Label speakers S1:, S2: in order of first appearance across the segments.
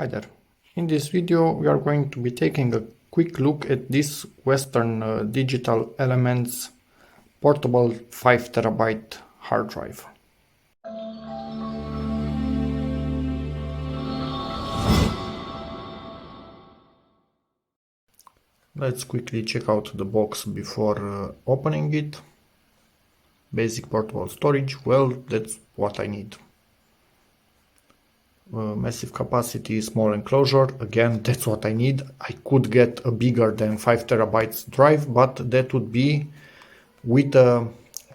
S1: Hi there. In this video we are going to be taking a quick look at this Western Digital Elements portable 5 terabyte hard drive. Let's quickly check out the box before opening it. Basic portable storage, well, that's what I need. Massive capacity, small enclosure, again, that's what I need. I could get a bigger than 5 terabytes drive, but that would be with a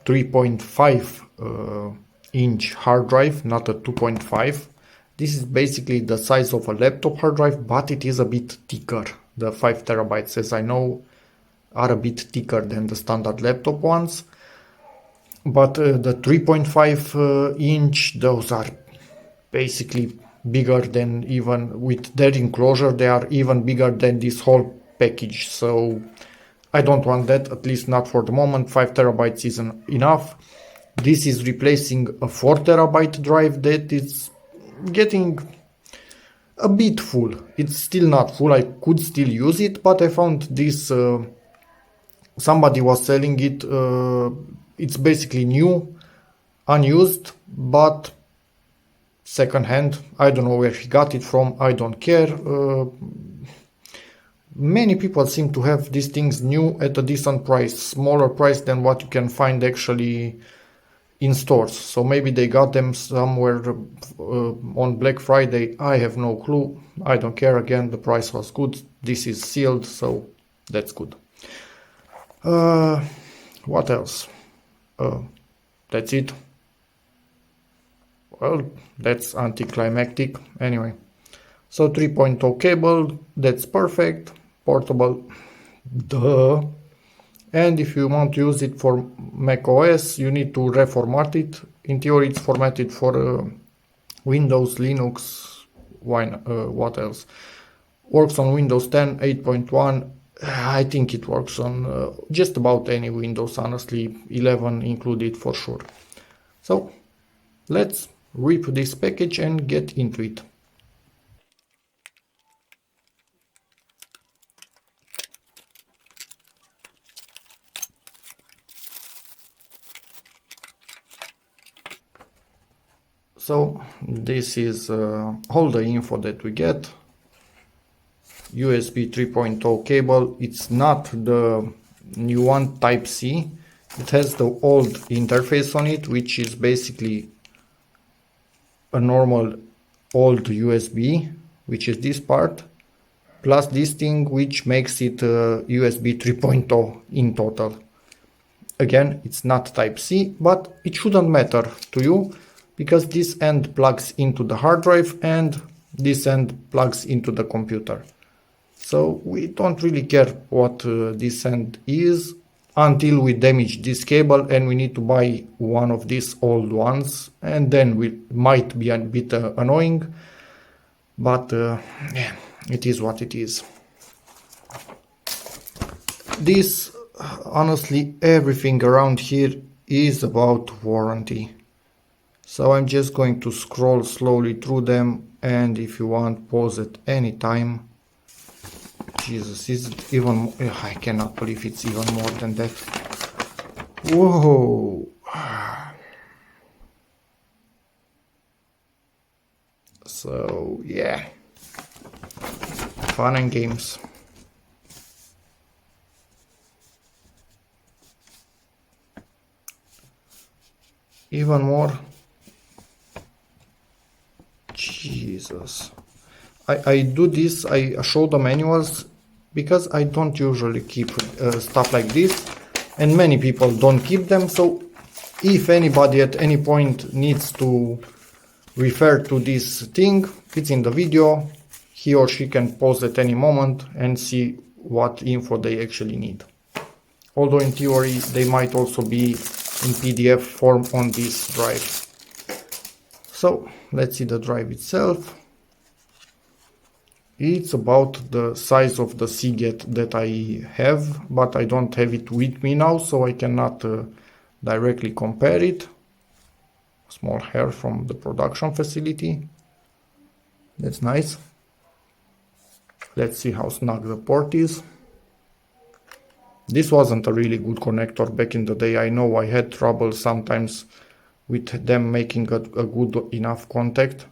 S1: 3.5 inch hard drive, not a 2.5. This is basically the size of a laptop hard drive, but it is a bit thicker. The 5 terabytes, as I know, are a bit thicker than the standard laptop ones. But the 3.5 inch, those are basically bigger than, even with their enclosure, they are even bigger than this whole package. So I don't want that, at least not for the moment. 5 terabytes isn't enough. This is replacing a 4 terabyte drive that is getting a bit full. It's still not full, I could still use it, but I found this, somebody was selling it, it's basically new, unused, but second-hand. I don't know where he got it from, I don't care. Many people seem to have these things new at a decent price, smaller price than what you can find actually in stores. So maybe they got them somewhere on Black Friday, I have no clue, I don't care. Again, the price was good, this is sealed, so that's good. What else? That's it. Well, that's anticlimactic. Anyway, so 3.0 cable, that's perfect. Portable, duh. And if you want to use it for Mac OS, you need to reformat it. In theory, it's formatted for Windows, Linux, what else? Works on Windows 10, 8.1. I think it works on just about any Windows, honestly, 11 included for sure. So let's rip this package and get into it. So this is all the info that we get. USB 3.0 cable, it's not the new one, Type C. It has the old interface on it, which is basically a normal old USB, which is this part, plus this thing, which makes it USB 3.0 in total. Again, it's not Type C, but it shouldn't matter to you, because this end plugs into the hard drive and this end plugs into the computer. So we don't really care what this end is until we damage this cable and we need to buy one of these old ones, and then we might be a bit annoying, but yeah, it is what it is. This, honestly, everything around here is about warranty. So I'm just going to scroll slowly through them, and if you want, pause at any time. Jesus, is it even? I cannot believe it's even more than that. Whoa! So yeah, fun and games. Even more. Jesus. I do this, I show the manuals because I don't usually keep stuff like this, and many people don't keep them. So if anybody at any point needs to refer to this thing, it's in the video. He or she can pause at any moment and see what info they actually need. Although in theory they might also be in PDF form on this drive. So let's see the drive itself. It's about the size of the Seagate that I have, but I don't have it with me now, so I cannot directly compare it. Small hair from the production facility. That's nice. Let's see how snug the port is. This wasn't a really good connector back in the day. I know I had trouble sometimes with them making a good enough contact.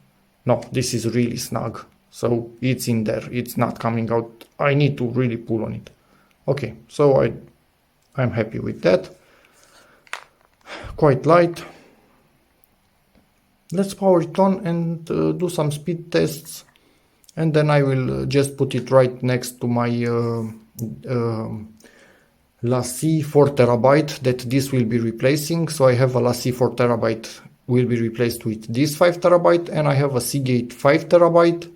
S1: No, this is really snug. So it's in there. It's not coming out. I need to really pull on it. Okay, so I'm happy with that. Quite light. Let's power it on and do some speed tests. And then I will just put it right next to my LaCie 4TB that this will be replacing. So I have a LaCie 4TB will be replaced with this 5TB, and I have a Seagate 5TB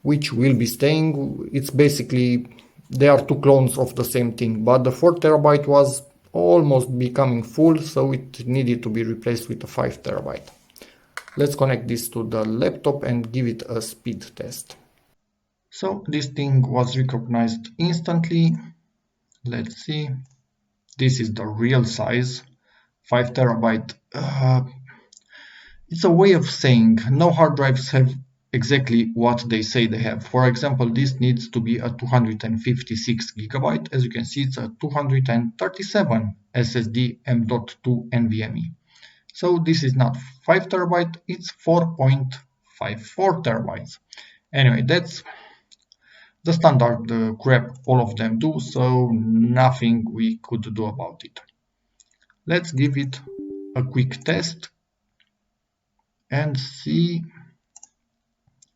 S1: which will be staying. It's basically, they are two clones of the same thing, but the 4TB was almost becoming full, so it needed to be replaced with a 5TB. Let's connect this to the laptop and give it a speed test. So this thing was recognized instantly. Let's see. This is the real size, 5TB. It's a way of saying no hard drives have exactly what they say they have. For example, this needs to be a 256 gigabyte. As you can see, it's a 237 SSD M.2 NVMe. So this is not 5TB, it's 4.54 terabytes. Anyway, that's the standard crap all of them do, so nothing we could do about it. Let's give it a quick test and see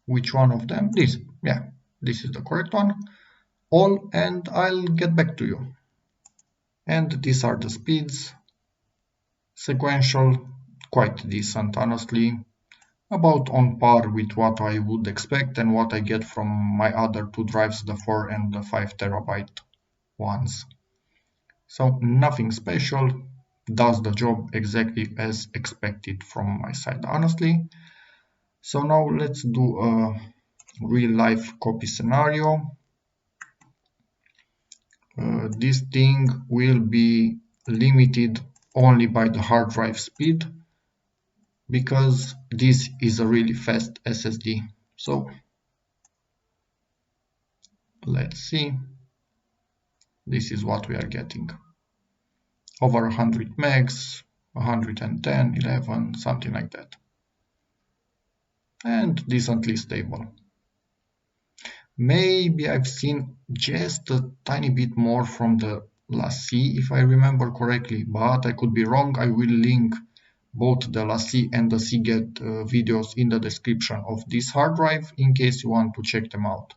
S1: which one of them. This is the correct one. All, and I'll get back to you. And these are the speeds. Sequential, quite decent, honestly. About on par with what I would expect and what I get from my other two drives, the 4 and the 5TB ones. So nothing special, does the job exactly as expected from my side, honestly. So now let's do a real life copy scenario. This thing will be limited only by the hard drive speed because this is a really fast SSD. So let's see. This is what we are getting. Over 100 megs, 110, 11, something like that. And decently stable. Maybe I've seen just a tiny bit more from the LaCie, if I remember correctly, but I could be wrong. I will link both the LaCie and the Seagate videos in the description of this hard drive in case you want to check them out.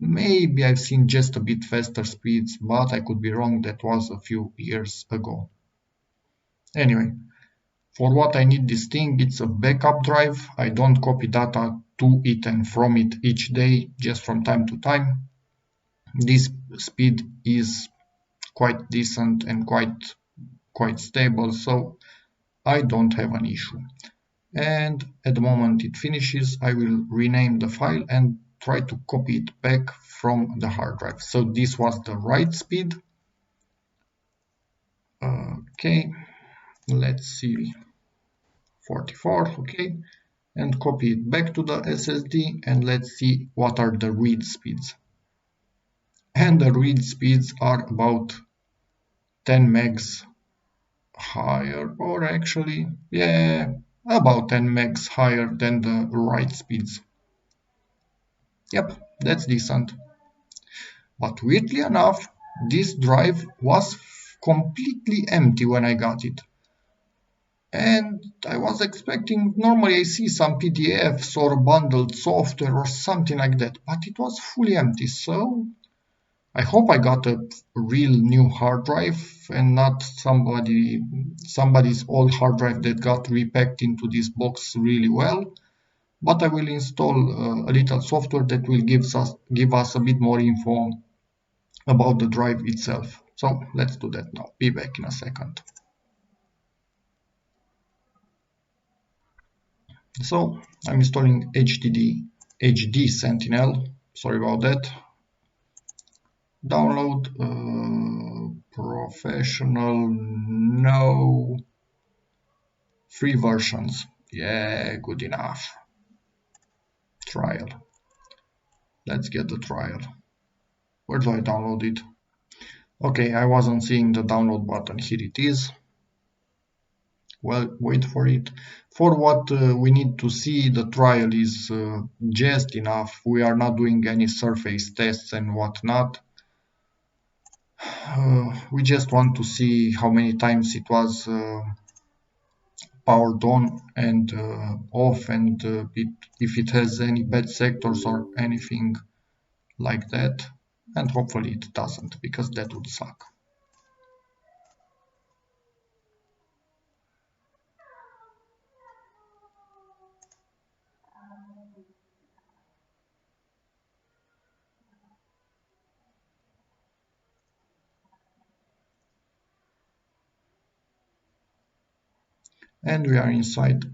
S1: Maybe I've seen just a bit faster speeds, but I could be wrong. That was a few years ago. Anyway, for what I need this thing, it's a backup drive. I don't copy data to it and from it each day, just from time to time. This speed is quite decent and quite stable, so I don't have an issue. And at the moment it finishes, I will rename the file and try to copy it back from the hard drive. So this was the write speed. Okay, let's see, 44, okay, and copy it back to the SSD, and let's see what are the read speeds. And the read speeds are about 10 megs higher, or actually, yeah, about 10 megs higher than the write speeds. Yep, that's decent. But weirdly enough, this drive was completely empty when I got it. And I was expecting, normally I see some PDFs or bundled software or something like that, but it was fully empty. So I hope I got a real new hard drive and not somebody's old hard drive that got repacked into this box really well. But I will install a little software that will give us a bit more info about the drive itself. So let's do that now. Be back in a second. So I'm installing HD Sentinel. Sorry about that. Download professional, no, free versions. Yeah, good enough. Trial. Let's get the trial. Where do I download it? Okay, I wasn't seeing the download button. Here it is. Well, wait for it. For what we need to see, the trial is just enough. We are not doing any surface tests and whatnot. We just want to see how many times it was powered on and off, and if it has any bad sectors or anything like that. And hopefully it doesn't, because that would suck. And we are inside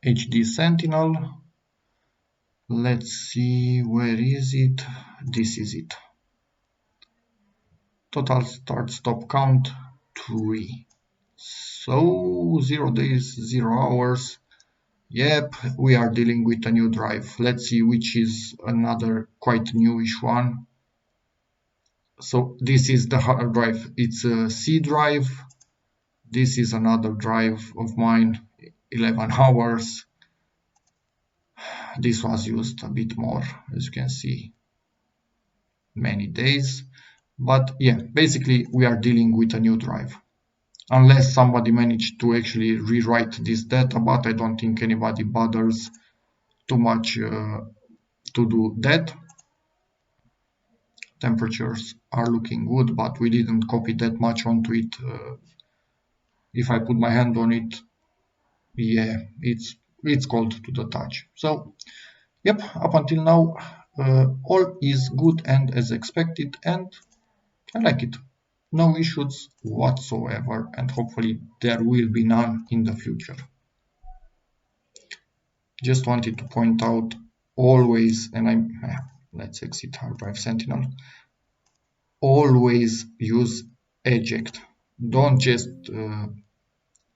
S1: HDD Sentinel. Let's see, where is it? This is it. Total start stop count 3. So 0 days, 0 hours. Yep, we are dealing with a new drive. Let's see which is another quite newish one. So this is the hard drive. It's a C drive. This is another drive of mine, 11 hours. This was used a bit more, as you can see, many days. But yeah, basically we are dealing with a new drive. Unless somebody managed to actually rewrite this data, but I don't think anybody bothers too much to do that. Temperatures are looking good, but we didn't copy that much onto it. If I put my hand on it, yeah, it's cold to the touch. So yep, up until now all is good and as expected, and I like it. No issues whatsoever, and hopefully there will be none in the future. Just wanted to point out always, and let's exit hard drive Sentinel. Always use eject. Don't just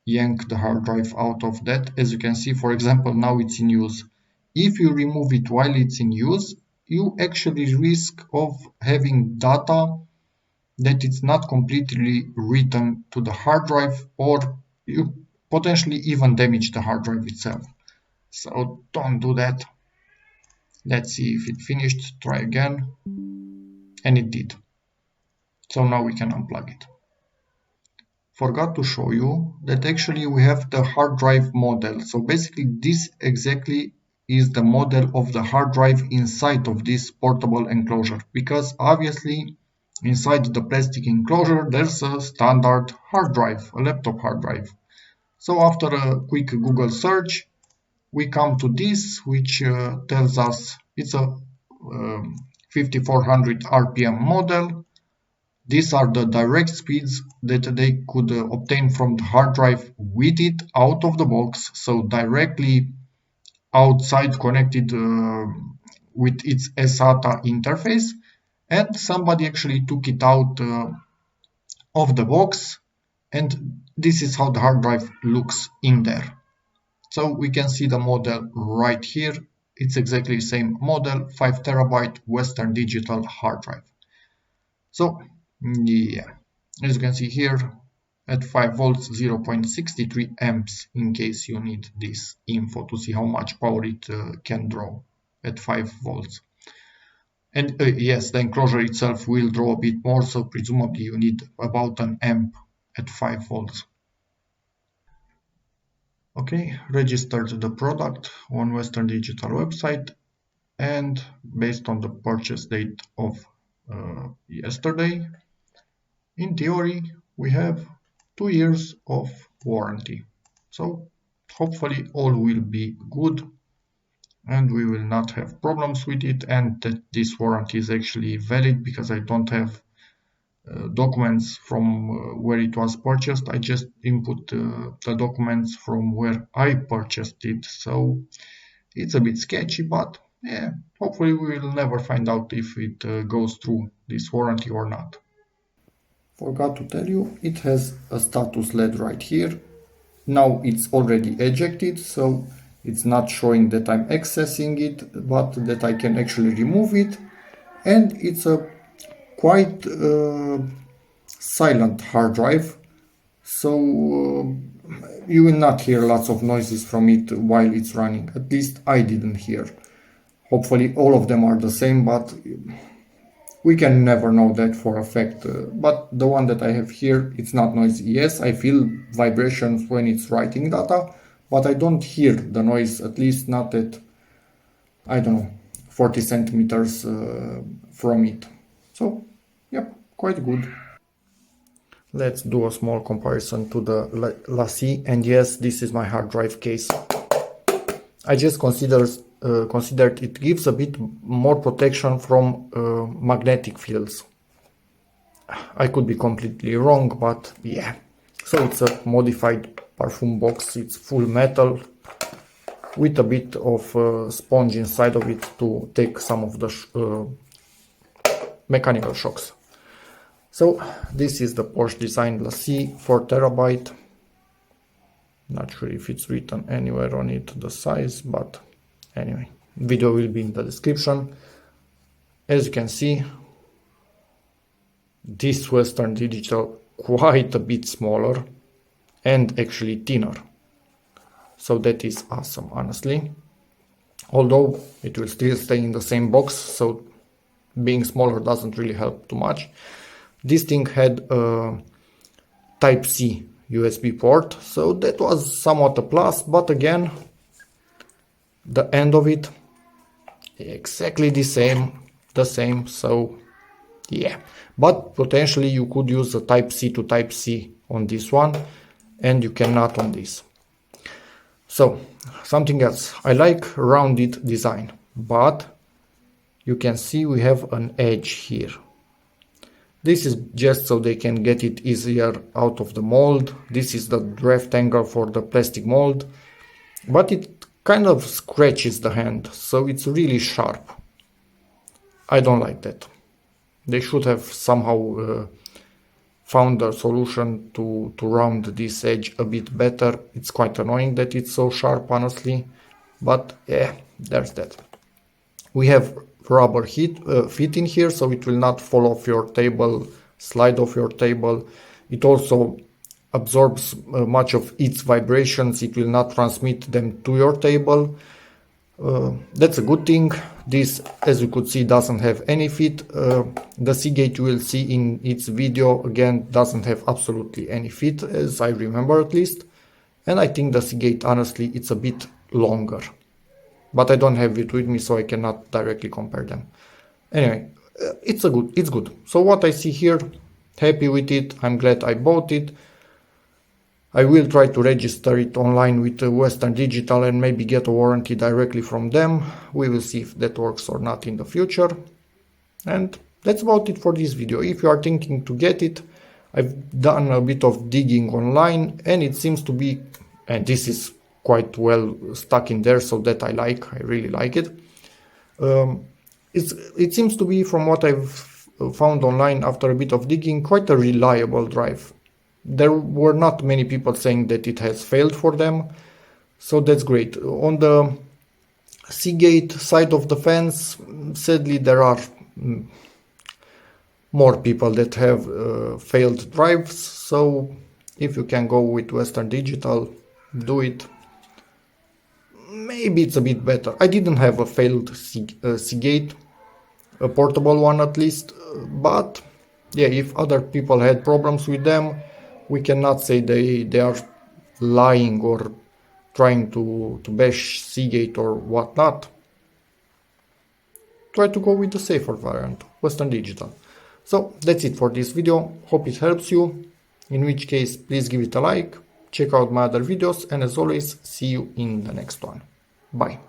S1: yank the hard drive out of that. As you can see, for example, now it's in use. If you remove it while it's in use, you actually risk of having data that it's not completely written to the hard drive, or you potentially even damage the hard drive itself. So don't do that. Let's see if it finished. Try again. And it did. So now we can unplug it. Forgot to show you that actually we have the hard drive model. So basically this exactly is the model of the hard drive inside of this portable enclosure, because obviously inside the plastic enclosure there's a standard hard drive, a laptop hard drive. So after a quick Google search, we come to this, which tells us it's a 5400 RPM model. These are the direct speeds that they could obtain from the hard drive with it out of the box, so directly outside, connected with its SATA interface. And somebody actually took it out of the box, and this is how the hard drive looks in there. So we can see the model right here. It's exactly the same model, 5 terabyte Western Digital hard drive. So yeah, as you can see here, at 5 volts, 0.63 amps, in case you need this info to see how much power it can draw at 5 volts. And yes, the enclosure itself will draw a bit more, so presumably you need about an amp at 5 volts. Okay, registered the product on Western Digital website, and based on the purchase date of yesterday, in theory we have 2 years of warranty. So hopefully all will be good and we will not have problems with it, and that this warranty is actually valid, because I don't have documents from where it was purchased. I just input the documents from where I purchased it, so it's a bit sketchy, but yeah, hopefully we will never find out if it goes through this warranty or not. Forgot to tell you, it has a status LED right here. Now it's already ejected, so It's not showing that I'm accessing it, but that I can actually remove it. And it's a quite silent hard drive, so you will not hear lots of noises from it while it's running. At least I didn't hear. Hopefully all of them are the same, but we can never know that for a fact. But the one that I have here, it's not noisy. Yes, I feel vibrations when it's writing data, but I don't hear the noise, at least not at, I don't know, 40 centimeters from it. So, yep, quite good. Let's do a small comparison to the LaCie, and yes, this is my hard drive case. I just considered it gives a bit more protection from magnetic fields. I could be completely wrong, but yeah. So it's a modified parfum box, it's full metal with a bit of sponge inside of it to take some of the mechanical shocks. So this is the Porsche design LaCie 4 terabyte. Not sure if it's written anywhere on it the size, but anyway, video will be in the description. As you can see, this Western Digital quite a bit smaller and actually thinner. So that is awesome, honestly. Although it will still stay in the same box, so being smaller doesn't really help too much. This thing had a Type-C USB port, so that was somewhat a plus, but again, the end of it, exactly the same, so yeah. But potentially you could use a Type-C to Type-C on this one, and you cannot on this. So, something else, I like rounded design, but you can see we have an edge here. This is just so they can get it easier out of the mold. This is the draft angle for the plastic mold, but it kind of scratches the hand, so it's really sharp. I don't like that. They should have somehow found a solution to round this edge a bit better. It's quite annoying that it's so sharp, honestly, but yeah, there's that. We have rubber fit in here, so it will not fall off your table, slide off your table. It also absorbs much of its vibrations. It will not transmit them to your table. That's a good thing. This, as you could see, doesn't have any fit. The Seagate you will see in its video, again, doesn't have absolutely any fit, as I remember at least. And I think the Seagate, honestly, it's a bit longer. But I don't have it with me, so I cannot directly compare them. Anyway, it's good. So what I see here, happy with it. I'm glad I bought it. I will try to register it online with Western Digital and maybe get a warranty directly from them. We will see if that works or not in the future. And that's about it for this video. If you are thinking to get it, I've done a bit of digging online, and it seems to be, and this is quite well stuck in there, so that I really like it. It seems to be, from what I've found online after a bit of digging, quite a reliable drive. There were not many people saying that it has failed for them, so that's great. On the Seagate side of the fence, sadly there are more people that have failed drives, so if you can go with Western Digital, do it. Maybe it's a bit better. I didn't have a failed Seagate, a portable one at least, but yeah, if other people had problems with them, we cannot say they are lying or trying to bash Seagate or whatnot. Try to go with the safer variant, Western Digital. So that's it for this video. Hope it helps you. In which case, please give it a like. Check out my other videos, and as always, see you in the next one. Bye.